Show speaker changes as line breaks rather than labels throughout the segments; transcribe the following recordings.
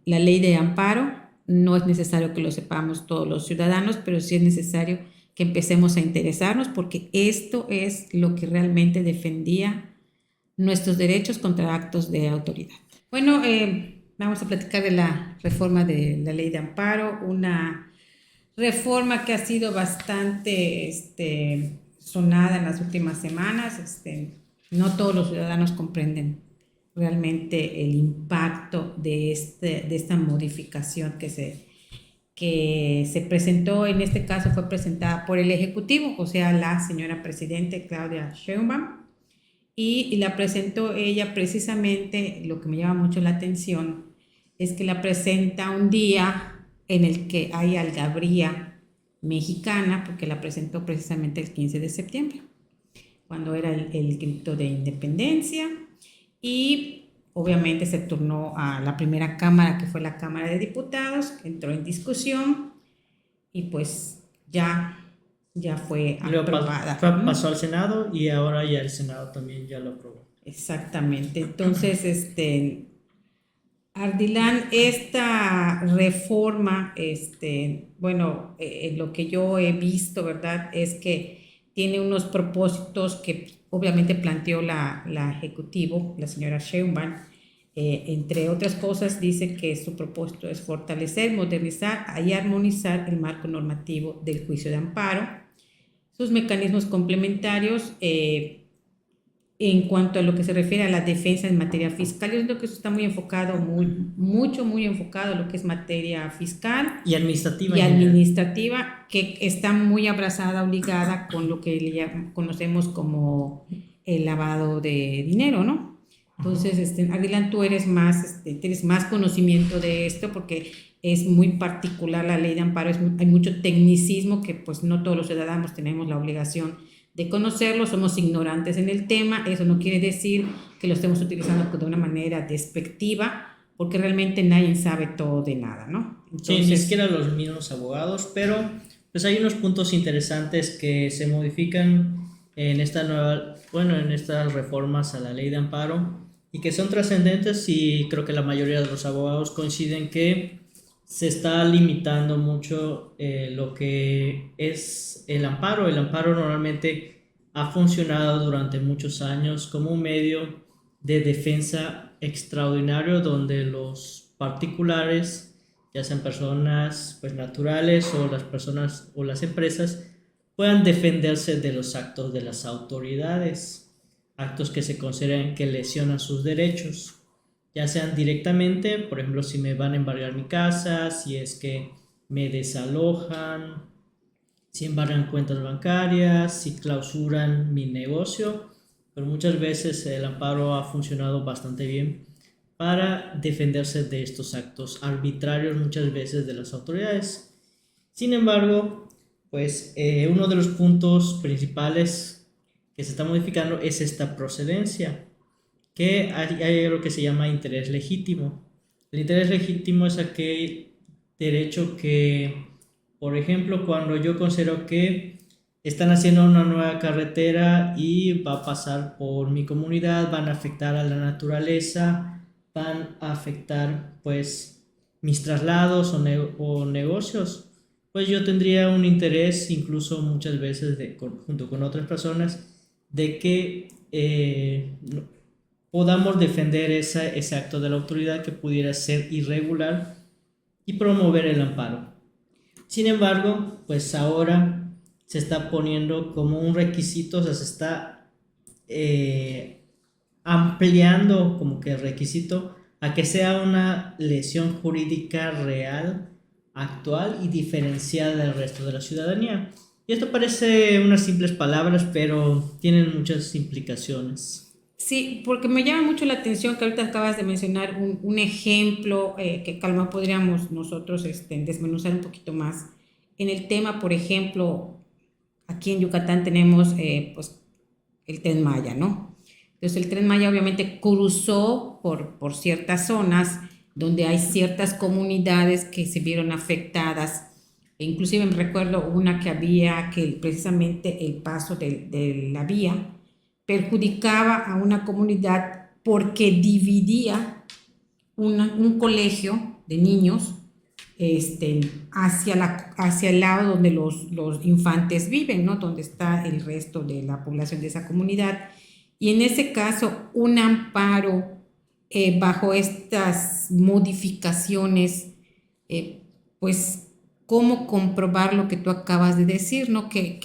la ley de amparo. No es necesario que lo sepamos todos los ciudadanos, pero sí es necesario que empecemos a interesarnos porque esto es lo que realmente defendía nuestros derechos contra actos de autoridad. Bueno, vamos a platicar de la reforma de la ley de amparo, una reforma que ha sido bastante sonada en las últimas semanas. No todos los ciudadanos comprenden realmente el impacto de esta modificación que se presentó. En este caso fue presentada por el Ejecutivo, o sea, la señora Presidente Claudia Sheinbaum, y la presentó ella precisamente. Lo que me llama mucho la atención es que la presenta un día en el que hay algarabía mexicana, porque la presentó precisamente el 15 de septiembre, cuando era el grito de independencia, y obviamente se turnó a la primera cámara, que fue la Cámara de Diputados, que entró en discusión y pues ya fue aprobada.
Pasó al Senado y ahora ya el Senado también ya lo aprobó.
Exactamente. Entonces, Ardilán, esta reforma, bueno, lo que yo he visto, ¿verdad?, es que tiene unos propósitos que obviamente planteó la Ejecutivo, la señora Sheinbaum. Entre otras cosas, dice que su propósito es fortalecer, modernizar y armonizar el marco normativo del juicio de amparo, sus mecanismos complementarios, en cuanto a lo que se refiere a la defensa en materia fiscal. Yo creo que eso está muy enfocado, muy enfocado a lo que es materia fiscal
y administrativa.
Y administrativa, que está muy abrazada, ligada con lo que conocemos como el lavado de dinero, ¿no? Entonces, Aguilar, tú tienes más conocimiento de esto porque es muy particular la ley de amparo. Hay mucho tecnicismo que pues no todos los ciudadanos tenemos la obligación de conocerlo, somos ignorantes en el tema. Eso no quiere decir que lo estemos utilizando de una manera despectiva, porque realmente nadie sabe todo de nada, ¿no?
Entonces, sí, ni siquiera los mismos abogados, pero pues hay unos puntos interesantes que se modifican en en estas reformas a la ley de amparo y que son trascendentes, y creo que la mayoría de los abogados coinciden que se está limitando mucho lo que es el amparo. El amparo normalmente ha funcionado durante muchos años como un medio de defensa extraordinario donde los particulares, ya sean personas pues naturales o las personas o las empresas, puedan defenderse de los actos de las autoridades, actos que se consideran que lesionan sus derechos, ya sean directamente, por ejemplo, si me van a embargar mi casa, si es que me desalojan, si embargan cuentas bancarias, si clausuran mi negocio. Pero muchas veces el amparo ha funcionado bastante bien para defenderse de estos actos arbitrarios, muchas veces de las autoridades. Sin embargo, pues uno de los puntos principales que se está modificando es esta procedencia, que hay algo que se llama interés legítimo. El interés legítimo es aquel derecho que, por ejemplo, cuando yo considero que están haciendo una nueva carretera y va a pasar por mi comunidad, van a afectar a la naturaleza, van a afectar pues mis traslados o negocios, pues yo tendría un interés, incluso muchas veces junto con otras personas, de que podamos defender ese acto de la autoridad que pudiera ser irregular y promover el amparo. Sin embargo, pues ahora se está poniendo como un requisito, o sea, se está ampliando como que el requisito a que sea una lesión jurídica real, actual y diferenciada del resto de la ciudadanía. Y esto parece unas simples palabras, pero tienen muchas implicaciones.
Sí, porque me llama mucho la atención que ahorita acabas de mencionar un ejemplo que calma podríamos nosotros desmenuzar un poquito más. En el tema, por ejemplo, aquí en Yucatán tenemos pues el Tren Maya, ¿no? Entonces el Tren Maya obviamente cruzó por ciertas zonas donde hay ciertas comunidades que se vieron afectadas. Inclusive me recuerdo una que había que precisamente el paso de la vía perjudicaba a una comunidad porque dividía un colegio de niños hacia el lado donde los infantes viven, ¿no? Donde está el resto de la población de esa comunidad. Y en ese caso, un amparo bajo estas modificaciones, pues, ¿cómo comprobar lo que tú acabas de decir, ¿no? Que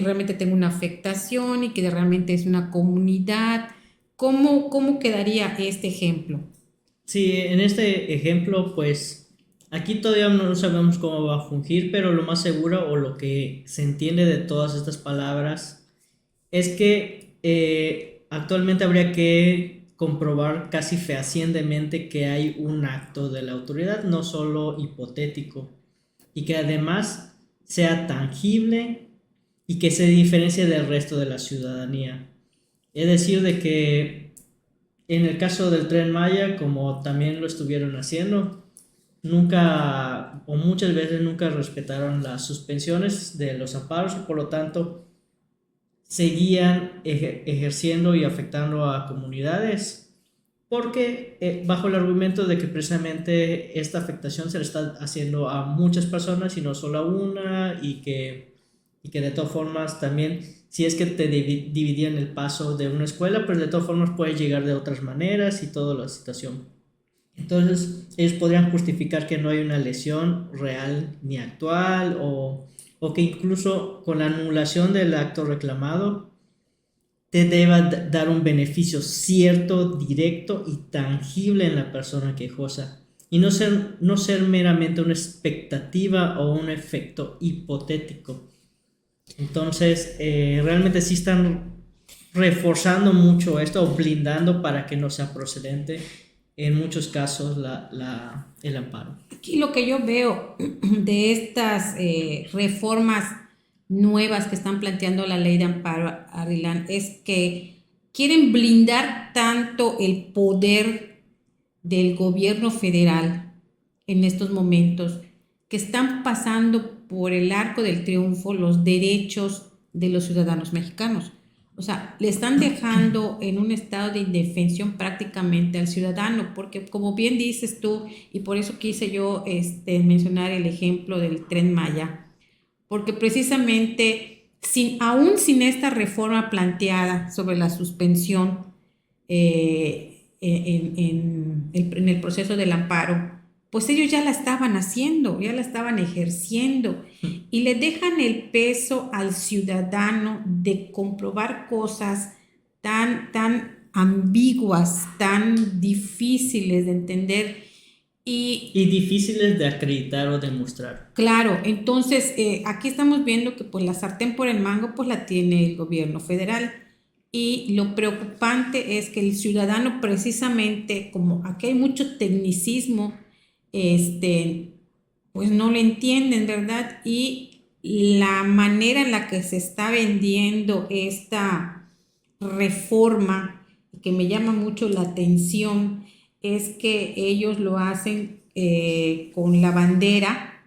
realmente tengo una afectación y que realmente es una comunidad. ¿Cómo quedaría este ejemplo?
Sí, en este ejemplo, pues aquí todavía no sabemos cómo va a fungir, pero lo más seguro o lo que se entiende de todas estas palabras es que actualmente habría que comprobar casi fehacientemente que hay un acto de la autoridad, no solo hipotético, y que además sea tangible y que se diferencie del resto de la ciudadanía. Es decir, de que en el caso del Tren Maya, como también lo estuvieron haciendo, nunca o muchas veces nunca respetaron las suspensiones de los amparos y por lo tanto seguían ejerciendo y afectando a comunidades porque bajo el argumento de que precisamente esta afectación se le está haciendo a muchas personas y no solo a una y que de todas formas también si es que te dividían el paso de una escuela pues de todas formas puedes llegar de otras maneras y toda la situación. Entonces, ellos podrían justificar que no hay una lesión real ni actual o que incluso con la anulación del acto reclamado te deba dar un beneficio cierto, directo y tangible en la persona quejosa y no ser meramente una expectativa o un efecto hipotético. Entonces, realmente sí están reforzando mucho esto o blindando para que no sea procedente en muchos casos el amparo.
Aquí lo que yo veo de estas reformas nuevas que están planteando la ley de amparo, Arilán, es que quieren blindar tanto el poder del gobierno federal en estos momentos que están pasando por el arco del triunfo los derechos de los ciudadanos mexicanos. O sea, le están dejando en un estado de indefensión prácticamente al ciudadano, porque como bien dices tú, y por eso quise yo mencionar el ejemplo del Tren Maya, porque precisamente aún sin esta reforma planteada sobre la suspensión en el proceso del amparo, pues ellos ya la estaban haciendo, ya la estaban ejerciendo y le dejan el peso al ciudadano de comprobar cosas tan ambiguas, tan difíciles de entender
Y difíciles de acreditar o demostrar.
claro, entonces aquí estamos viendo que pues la sartén por el mango pues la tiene el gobierno federal y lo preocupante es que el ciudadano precisamente como aquí hay mucho tecnicismo, pues no lo entienden, ¿verdad? Y la manera en la que se está vendiendo esta reforma que me llama mucho la atención es que ellos lo hacen con la bandera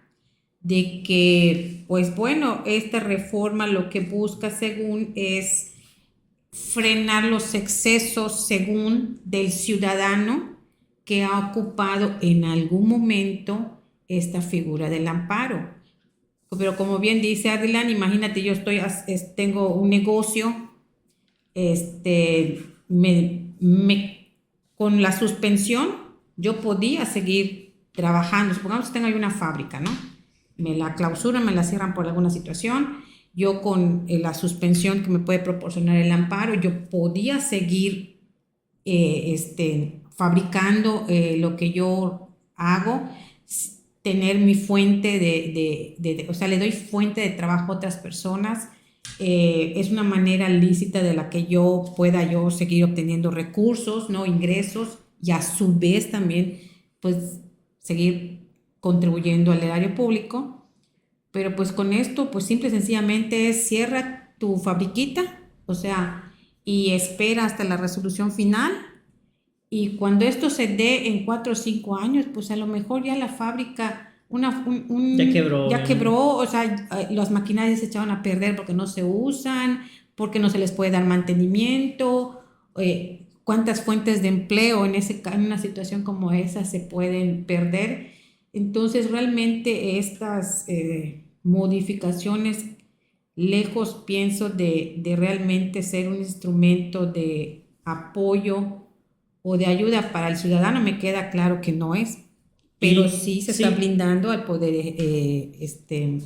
de que, pues bueno, esta reforma lo que busca según es frenar los excesos según del ciudadano que ha ocupado en algún momento esta figura del amparo. Pero como bien dice Adrián, imagínate, yo tengo un negocio, con la suspensión yo podía seguir trabajando. Supongamos que tengo ahí una fábrica, ¿no? Me la clausuran, me la cierran por alguna situación. Yo con la suspensión que me puede proporcionar el amparo, yo podía seguir fabricando lo que yo hago, tener mi fuente o sea, le doy fuente de trabajo a otras personas. Es una manera lícita de la que yo pueda seguir obteniendo recursos, ¿no? Ingresos y a su vez también pues seguir contribuyendo al erario público. Pero pues con esto pues simple y sencillamente cierra tu fabriquita, o sea, y espera hasta la resolución final. Y cuando esto se dé en 4 o 5 años, pues a lo mejor ya la fábrica ya quebró, o sea, las maquinarias se echaban a perder porque no se usan, porque no se les puede dar mantenimiento, cuántas fuentes de empleo en una situación como esa se pueden perder. Entonces, realmente estas modificaciones, lejos, pienso, de realmente ser un instrumento de apoyo o de ayuda para el ciudadano, me queda claro que no es, pero
Y
sí se está
sí,
blindando al poder,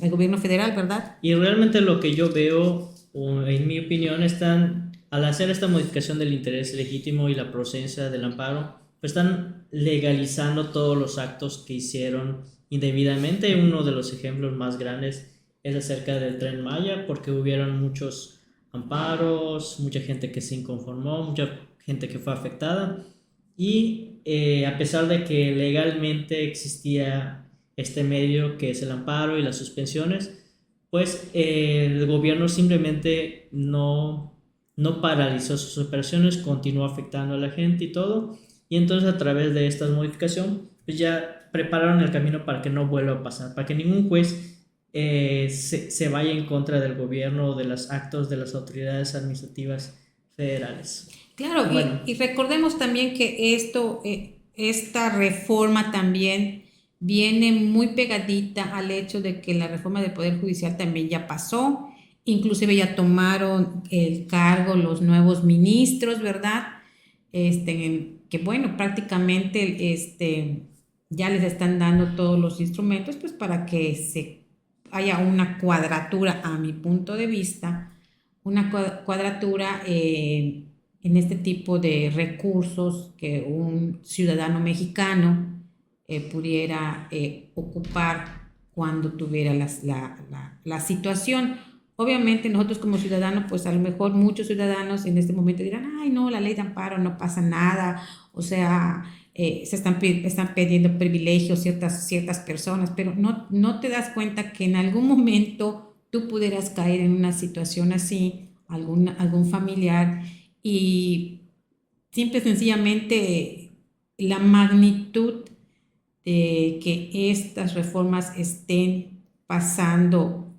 al gobierno federal, ¿verdad?
y realmente lo que yo veo, o en mi opinión, están, al hacer esta modificación del interés legítimo y la procedencia del amparo, pues están legalizando todos los actos que hicieron indebidamente. Uno de los ejemplos más grandes es acerca del Tren Maya, porque hubieron muchos amparos, mucha gente que se inconformó, mucha gente que fue afectada, y a pesar de que legalmente existía este medio que es el amparo y las suspensiones, pues el gobierno simplemente no paralizó sus operaciones, continuó afectando a la gente y todo, y entonces a través de esta modificación, pues ya prepararon el camino para que no vuelva a pasar, para que ningún juez se vaya en contra del gobierno o de los actos de las autoridades administrativas federales.
Claro,
Bueno,
y recordemos también que esta reforma también viene muy pegadita al hecho de que la reforma del Poder Judicial también ya pasó, inclusive ya tomaron el cargo los nuevos ministros, ¿verdad? Que bueno, prácticamente ya les están dando todos los instrumentos pues para que haya una cuadratura, a mi punto de vista, una cuadratura en este tipo de recursos que un ciudadano mexicano pudiera ocupar cuando tuviera la situación. Obviamente nosotros como ciudadanos, pues a lo mejor muchos ciudadanos en este momento dirán, ay no, la ley de amparo no pasa nada, o sea, están pidiendo privilegios ciertas personas, pero no te das cuenta que en algún momento tú pudieras caer en una situación así, algún familiar, y simple y sencillamente la magnitud de que estas reformas estén pasando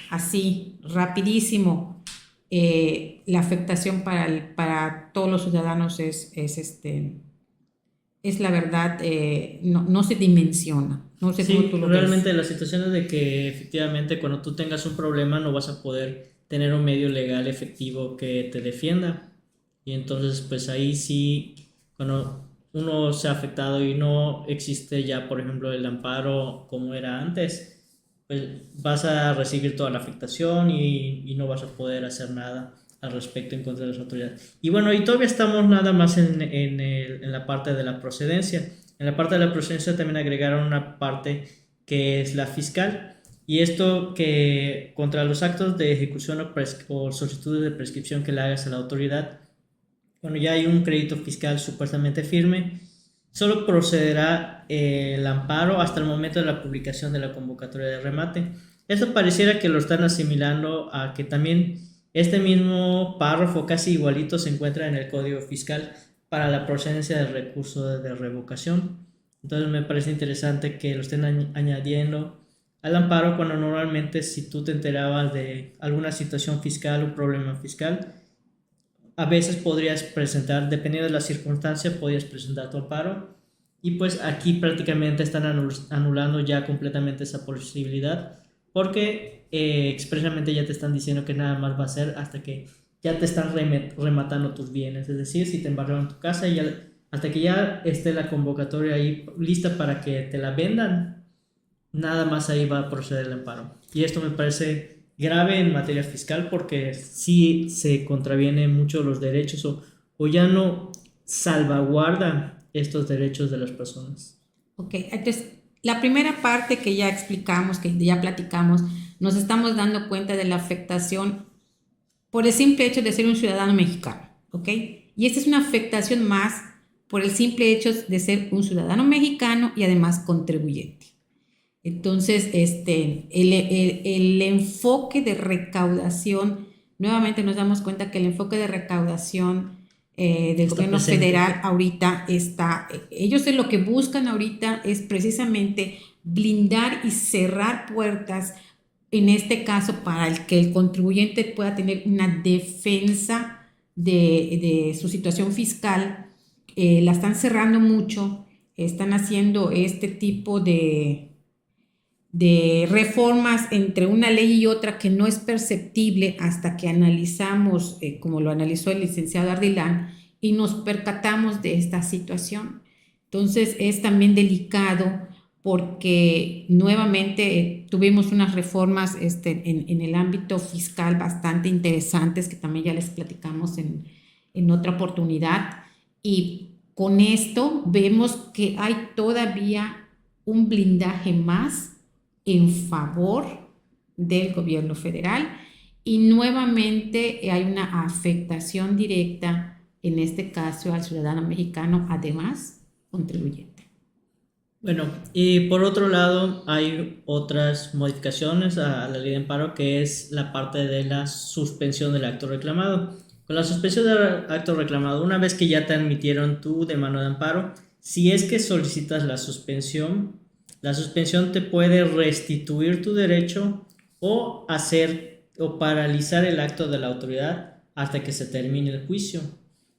así, rapidísimo, la afectación para todos los ciudadanos es la verdad, no se dimensiona. No sé cómo tú
sí,
lo ves.
realmente la situación es de que efectivamente cuando tú tengas un problema no vas a poder tener un medio legal efectivo que te defienda. Y entonces pues ahí sí, cuando uno se ha afectado y no existe ya, por ejemplo, el amparo como era antes, pues vas a recibir toda la afectación y no vas a poder hacer nada al respecto en contra de las autoridades. Y bueno, y todavía estamos nada más en la parte de la procedencia. En la parte de la procedencia también agregaron una parte que es la fiscal. Y esto que contra los actos de ejecución o solicitudes de prescripción que le hagas a la autoridad, bueno, ya hay un crédito fiscal supuestamente firme, solo procederá el amparo hasta el momento de la publicación de la convocatoria de remate. Esto pareciera que lo están asimilando a que también este mismo párrafo casi igualito se encuentra en el Código Fiscal para la procedencia del recurso de revocación. Entonces me parece interesante que lo estén añadiendo al amparo cuando normalmente si tú te enterabas de alguna situación fiscal, un problema fiscal, a veces podrías presentar, dependiendo de la circunstancia, podrías presentar tu amparo. Y pues aquí prácticamente están anulando ya completamente esa posibilidad porque expresamente ya te están diciendo que nada más va a ser hasta que ya te están rematando tus bienes. Es decir, si te embargaron tu casa, hasta que ya esté la convocatoria ahí lista para que te la vendan, nada más ahí va a proceder el amparo. Y esto me parece grave en materia fiscal porque sí se contraviene mucho los derechos o ya no salvaguardan estos derechos de las personas.
Ok, entonces la primera parte que ya explicamos, que ya platicamos, nos estamos dando cuenta de la afectación por el simple hecho de ser un ciudadano mexicano, ¿ok? Y esta es una afectación más por el simple hecho de ser un ciudadano mexicano y además contribuyente. Entonces, el enfoque de recaudación, nuevamente nos damos cuenta que el enfoque de recaudación del
Está
gobierno
presente.
federal ahorita ellos lo que buscan ahorita es precisamente blindar y cerrar puertas, en este caso para que el contribuyente pueda tener una defensa de su situación fiscal. La están cerrando mucho están haciendo este tipo de reformas entre una ley y otra que no es perceptible hasta que analizamos, como lo analizó el licenciado Ardilán, y nos percatamos de esta situación. Entonces es también delicado porque nuevamente tuvimos unas reformas en el ámbito fiscal bastante interesantes que también ya les platicamos en otra oportunidad, y con esto vemos que hay todavía un blindaje más en favor del gobierno federal, y nuevamente hay una afectación directa, en este caso al ciudadano mexicano, además contribuyente.
Bueno, y por otro lado, hay otras modificaciones a la ley de amparo, que es la parte de la suspensión del acto reclamado. Con la suspensión del acto reclamado, una vez que ya te admitieron tu demanda de amparo, si es que solicitas la suspensión te puede restituir tu derecho o hacer o paralizar el acto de la autoridad hasta que se termine el juicio.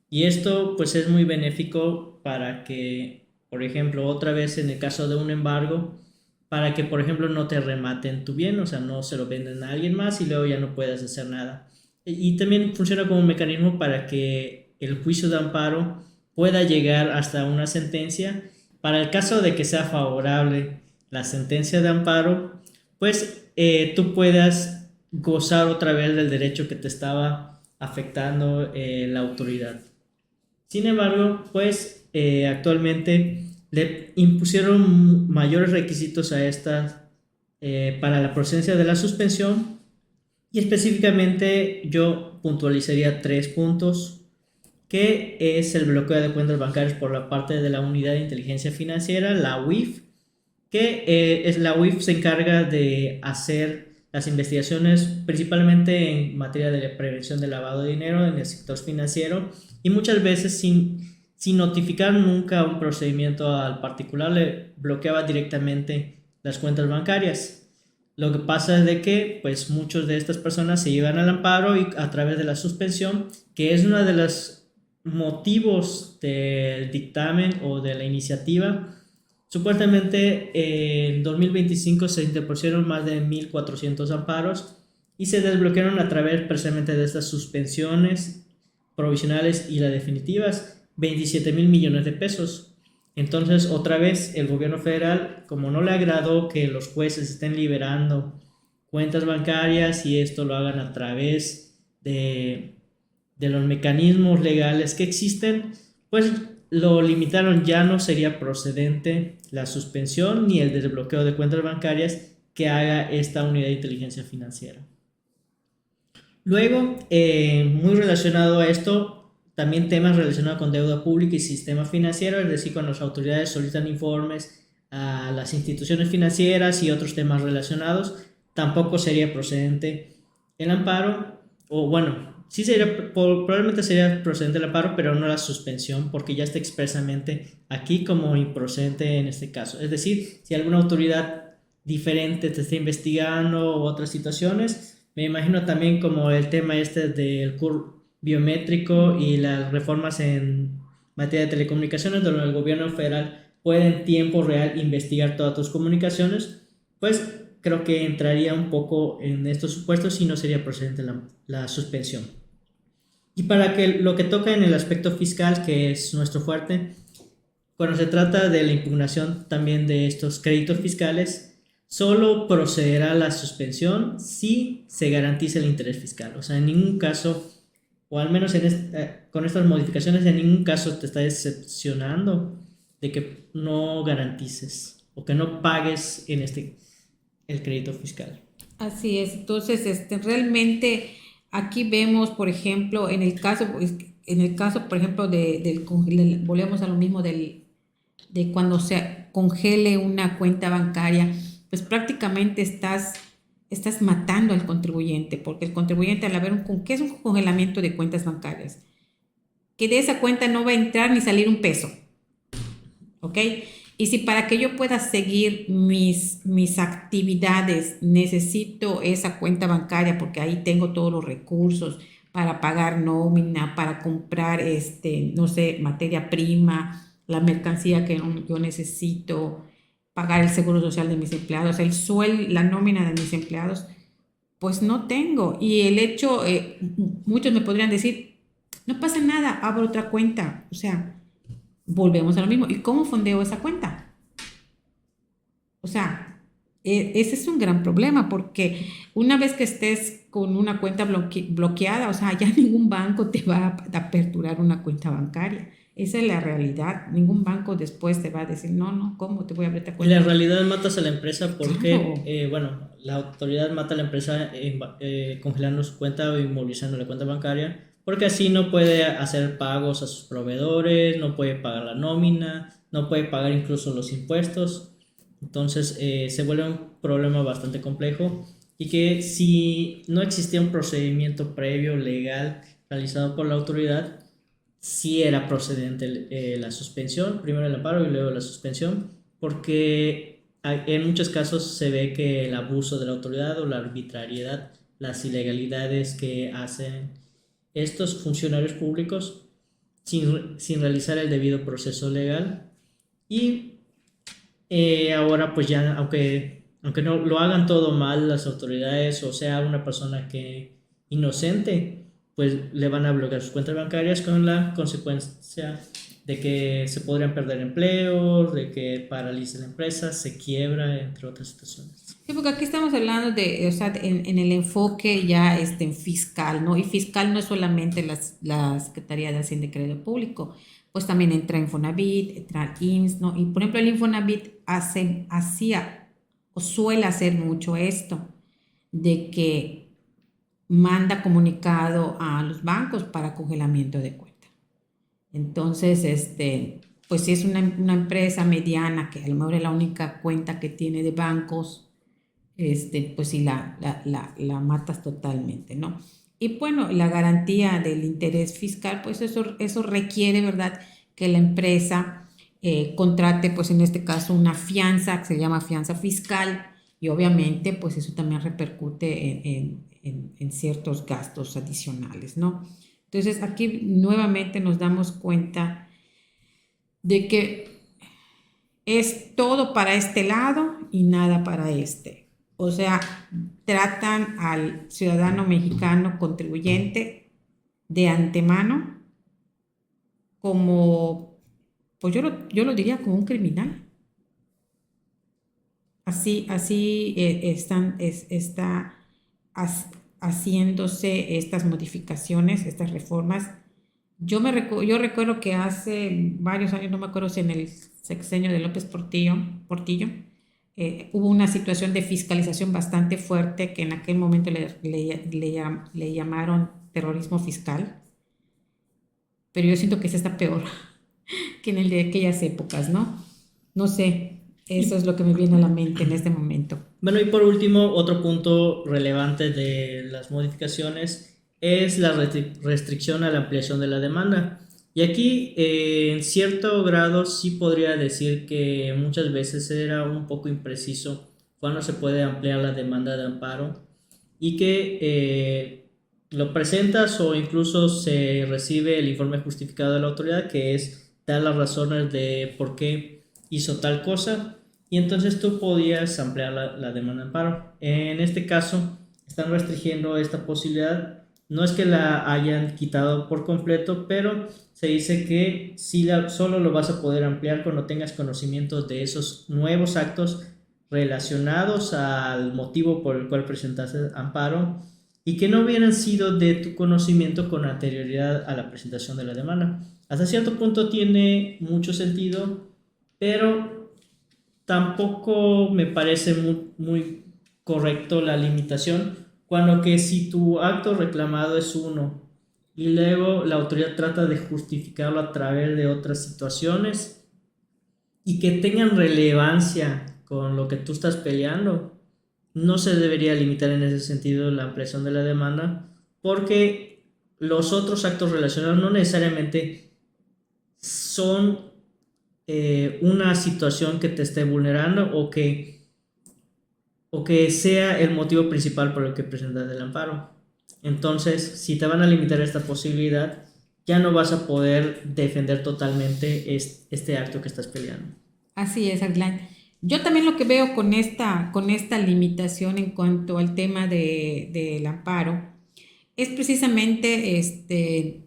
Y esto pues es muy benéfico para que, por ejemplo, otra vez en el caso de un embargo, para que, por ejemplo, no te rematen tu bien, o sea, no se lo venden a alguien más y luego ya no puedes hacer nada. Y también funciona como un mecanismo para que el juicio de amparo pueda llegar hasta una sentencia. Para el caso de que sea favorable la sentencia de amparo, pues tú puedas gozar otra vez del derecho que te estaba afectando la autoridad. Sin embargo, pues actualmente le impusieron mayores requisitos a esta para la procedencia de la suspensión, y específicamente yo puntualizaría 3 puntos, que es el bloqueo de cuentas bancarias por la parte de la Unidad de Inteligencia Financiera, la UIF, que la UIF se encarga de hacer las investigaciones principalmente en materia de prevención del lavado de dinero en el sector financiero, y muchas veces sin notificar nunca un procedimiento al particular le bloqueaba directamente las cuentas bancarias. Lo que pasa es de que pues muchos de estas personas se llevan al amparo y a través de la suspensión, que es uno de los motivos del dictamen o de la iniciativa. Supuestamente en 2025 se interpusieron más de 1.400 amparos y se desbloquearon a través precisamente de estas suspensiones provisionales y las definitivas 27,000 millones de pesos. Entonces, otra vez, el gobierno federal, como no le agradó que los jueces estén liberando cuentas bancarias y esto lo hagan a través de los mecanismos legales que existen, pues lo limitaron. Ya no sería procedente la suspensión ni el desbloqueo de cuentas bancarias que haga esta unidad de inteligencia financiera. Luego, muy relacionado a esto, también temas relacionados con deuda pública y sistema financiero, es decir, cuando las autoridades solicitan informes a las instituciones financieras y otros temas relacionados, tampoco sería procedente el amparo, o bueno, sí sería, probablemente sería procedente el amparo, pero no la suspensión, porque ya está expresamente aquí como improcedente en este caso. Es decir, si alguna autoridad diferente te está investigando u otras situaciones, me imagino también como el tema del CUR biométrico y las reformas en materia de telecomunicaciones, donde el gobierno federal puede en tiempo real investigar todas tus comunicaciones, pues creo que entraría un poco en estos supuestos y no sería procedente la suspensión. Y para que lo que toca en el aspecto fiscal, que es nuestro fuerte, cuando se trata de la impugnación también de estos créditos fiscales, solo procederá la suspensión si se garantiza el interés fiscal. O sea, en ningún caso, o al menos con estas modificaciones, en ningún caso te está excepcionando de que no garantices o que no pagues el crédito fiscal.
Así es. Entonces, realmente aquí vemos, por ejemplo, en el caso, por ejemplo, volvemos a lo mismo de cuando se congele una cuenta bancaria, pues prácticamente estás matando al contribuyente, porque el contribuyente, al haber ¿qué es un congelamiento de cuentas bancarias? Que de esa cuenta no va a entrar ni salir un peso, ¿ok? Y si para que yo pueda seguir mis actividades necesito esa cuenta bancaria, porque ahí tengo todos los recursos para pagar nómina, para comprar, no sé, materia prima, la mercancía que yo necesito, pagar el seguro social de mis empleados, el sueldo, la nómina de mis empleados, pues no tengo. Y el hecho, muchos me podrían decir, no pasa nada, abro otra cuenta. O sea, volvemos a lo mismo. ¿Y cómo fondeo esa cuenta? O sea, ese es un gran problema porque una vez que estés con una cuenta bloqueada, o sea, ya ningún banco te va a aperturar una cuenta bancaria. Esa es la realidad. Ningún banco después te va a decir, no, no, ¿cómo te voy a abrir esta
En la
cuenta?
realidad matas a la empresa porque,
Claro,
bueno, la autoridad mata a la empresa congelando su cuenta o inmovilizando la cuenta bancaria, porque así no puede hacer pagos a sus proveedores, no puede pagar la nómina, no puede pagar incluso los impuestos. Entonces se vuelve un problema bastante complejo y que si no existía un procedimiento previo legal realizado por la autoridad, sí era procedente la suspensión, primero el amparo y luego la suspensión, porque en muchos casos se ve que el abuso de la autoridad o la arbitrariedad, las ilegalidades que hacen estos funcionarios públicos sin realizar el debido proceso legal. Y ahora pues ya, aunque no lo hagan todo mal las autoridades o sea una persona que inocente, pues le van a bloquear sus cuentas bancarias con la consecuencia de que se podrían perder empleos, de que paralice la empresa, se quiebra, entre otras situaciones.
sí, porque aquí estamos hablando de, o sea, en el enfoque ya en fiscal, ¿no? Y fiscal no es solamente la Secretaría de Hacienda y Crédito Público, pues también entra Infonavit, entra IMSS, ¿no? Y por ejemplo, el Infonavit hacía o suele hacer mucho esto, de que manda comunicado a los bancos para congelamiento de cuenta. Entonces, pues si es una empresa mediana, que a lo mejor es la única cuenta que tiene de bancos, pues sí la matas totalmente, ¿no? Y bueno, la garantía del interés fiscal, pues eso requiere, ¿verdad?, que la empresa contrate, pues en este caso, una fianza que se llama fianza fiscal y obviamente, pues eso también repercute en ciertos gastos adicionales, ¿no? Entonces, aquí nuevamente nos damos cuenta de que es todo para este lado y nada para este. O sea, tratan al ciudadano mexicano contribuyente de antemano como, pues yo lo diría como un criminal. Así está haciéndose estas modificaciones, estas reformas. Yo recuerdo que hace varios años, no me acuerdo si en el sexenio de López Portillo, hubo una situación de fiscalización bastante fuerte que en aquel momento le llamaron terrorismo fiscal, pero yo siento que ese está peor que en el de aquellas épocas, ¿no? No sé, eso
Y
es lo que me viene a la mente en este momento.
bueno, y por último, otro punto relevante de las modificaciones es la restricción a la ampliación de la demanda. Y aquí, en cierto grado, sí podría decir que muchas veces era un poco impreciso cuándo se puede ampliar la demanda de amparo y que lo presentas o incluso se recibe el informe justificado de la autoridad, que es dar las razones de por qué hizo tal cosa y entonces tú podías ampliar la demanda de amparo. En este caso, están restringiendo esta posibilidad. No es que la hayan quitado por completo, pero se dice que solo lo vas a poder ampliar cuando tengas conocimiento de esos nuevos actos relacionados al motivo por el cual presentaste amparo y que no hubieran sido de tu conocimiento con anterioridad a la presentación de la demanda. Hasta cierto punto tiene mucho sentido, pero tampoco me parece muy correcto la limitación, cuando que si tu acto reclamado es uno y luego la autoridad trata de justificarlo a través de otras situaciones y que tengan relevancia con lo que tú estás peleando, no se debería limitar en ese sentido la ampliación de la demanda, porque los otros actos relacionados no necesariamente son una situación que te esté vulnerando o que sea el motivo principal por el que presentas el amparo. Entonces, si te van a limitar esta posibilidad, ya no vas a poder defender totalmente este acto que estás peleando.
Así es, Arlan. Yo también lo que veo con esta limitación en cuanto al tema del amparo es precisamente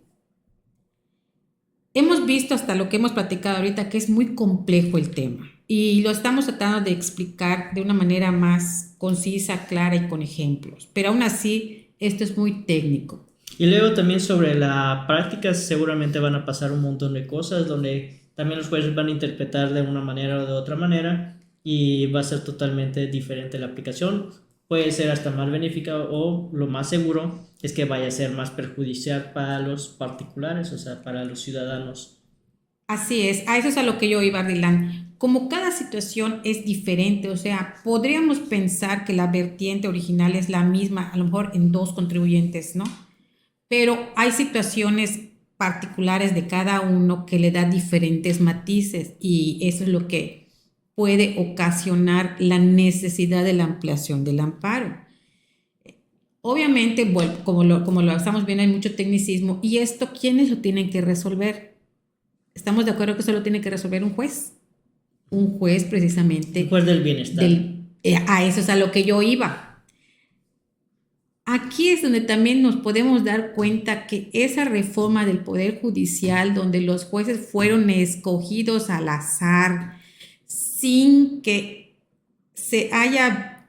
hemos visto hasta lo que hemos platicado ahorita que es muy complejo el tema y lo estamos tratando de explicar de una manera más concisa, clara y con ejemplos, pero aún así esto es muy técnico.
Y luego también sobre la práctica seguramente van a pasar un montón de cosas donde también los jueces van a interpretar de una manera o de otra manera y va a ser totalmente diferente la aplicación. Puede ser hasta más benéfica o lo más seguro es que vaya a ser más perjudicial para los particulares, o sea, para los ciudadanos.
Así es, a eso es a lo que yo iba, Dylan. Como cada situación es diferente, o sea, podríamos pensar que la vertiente original es la misma, a lo mejor en dos contribuyentes, ¿no? Pero hay situaciones particulares de cada uno que le da diferentes matices y eso es lo que puede ocasionar la necesidad de la ampliación del amparo. Obviamente, bueno, como lo estamos viendo, hay mucho tecnicismo y esto, ¿quiénes lo tienen que resolver? ¿Estamos de acuerdo que eso lo tiene que resolver un juez? Un juez precisamente.
Un juez del bienestar.
A eso es a lo que yo iba. Aquí es donde también nos podemos dar cuenta que esa reforma del Poder Judicial, donde los jueces fueron escogidos al azar, sin que se haya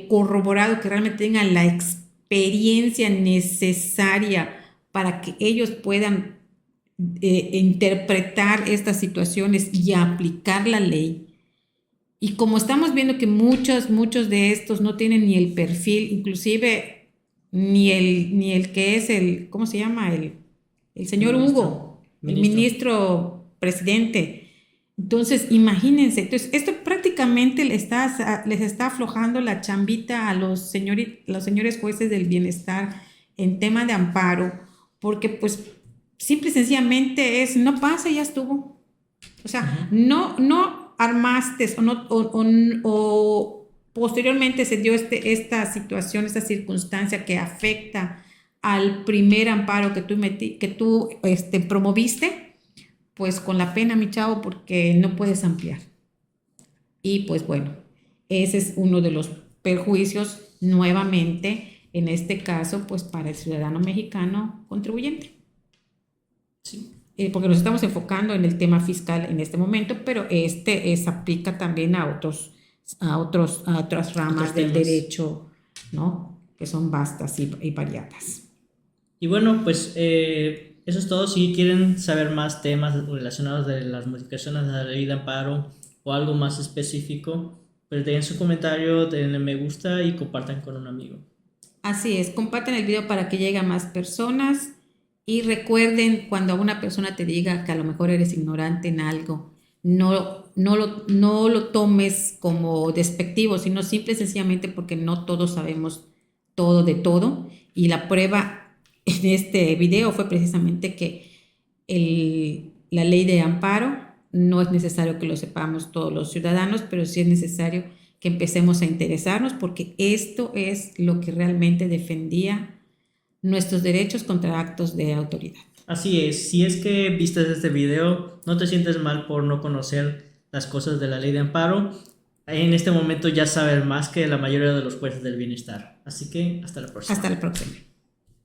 corroborado que realmente tengan la experiencia necesaria para que ellos puedan interpretar estas situaciones y aplicar la ley. Y como estamos viendo que muchos de estos no tienen ni el perfil, inclusive ni el que es ¿cómo se llama? El señor Hugo, el ministro presidente. Entonces, imagínense, entonces, esto prácticamente les está aflojando la chambita a los señores jueces del bienestar en tema de amparo, porque pues simple y sencillamente no pasa y ya estuvo. O sea, no armaste o posteriormente se dio esta situación, esta circunstancia que afecta al primer amparo que tú promoviste, pues con la pena, mi chavo, porque no puedes ampliar. Y pues bueno, ese es uno de los perjuicios nuevamente, en este caso, pues para el ciudadano mexicano contribuyente.
Sí.
Porque nos estamos enfocando en el tema fiscal en este momento, pero aplica también a otras ramas del derecho, ¿no? Que son vastas y variadas.
Y bueno, pues eso es todo. Si quieren saber más temas relacionados de las modificaciones de la ley de amparo o algo más específico, pues dejen su comentario, denle me gusta y compartan con un amigo.
Así es, compartan el video para que llegue a más personas y recuerden cuando una persona te diga que a lo mejor eres ignorante en algo, no lo tomes como despectivo, sino simple y sencillamente porque no todos sabemos todo de todo y la prueba en este video fue precisamente que la ley de amparo no es necesario que lo sepamos todos los ciudadanos, pero sí es necesario que empecemos a interesarnos porque esto es lo que realmente defendía nuestros derechos contra actos de autoridad.
Así es, si es que viste este video, no te sientes mal por no conocer las cosas de la ley de amparo. En este momento ya sabes más que la mayoría de los jueces del bienestar. Así que hasta la próxima.
Hasta la próxima.